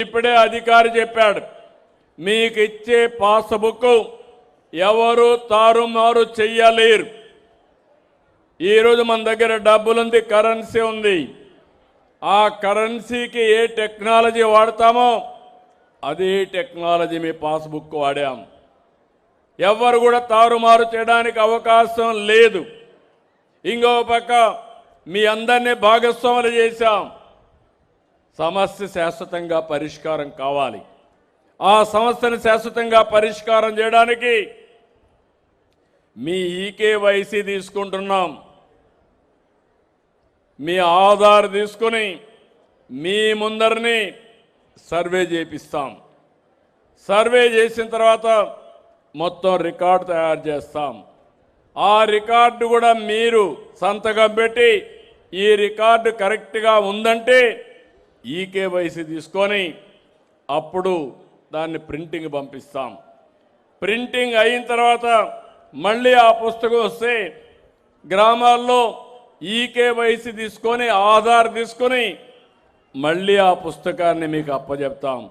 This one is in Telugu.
ఇప్పుడే అధికారి చెప్పాడు, మీకు ఇచ్చే పాస్బుక్ ఎవరు తారుమారు చెయ్యలేరు. ఈరోజు మన దగ్గర డబ్బులుంది, కరెన్సీ ఉంది. ఆ కరెన్సీకి ఏ టెక్నాలజీ వాడతామో అదే టెక్నాలజీ మీ పాస్బుక్ వాడాం. ఎవరు కూడా తారుమారు చేయడానికి అవకాశం లేదు. ఇంకో పక్క మీ అందరినీ భాగస్వాములు చేశాం. సమస్య శాశ్వతంగా పరిష్కారం కావాలి. ఆ సమస్యను శాశ్వతంగా పరిష్కారం చేయడానికి మీ ఈకేవైసీ తీసుకుంటున్నాం. మీ ఆధార్ తీసుకుని మీ ముందరిని సర్వే చేపిస్తాం. సర్వే చేసిన తర్వాత మొత్తం రికార్డు తయారు చేస్తాం. ఆ రికార్డు కూడా మీరు సంతకం పెట్టి ఈ రికార్డు కరెక్ట్గా ఉందంటే ఈకేవైసీ తీసుకొని అప్పుడు దాన్ని ప్రింటింగ్ పంపిస్తాం. ప్రింటింగ్ అయిన తర్వాత మళ్ళీ ఆ పుస్తకం వస్తే గ్రామాల్లో ఈకేవైసీ తీసుకొని ఆధార్ తీసుకొని మళ్ళీ ఆ పుస్తకాన్ని మీకు అప్పచెప్తాం.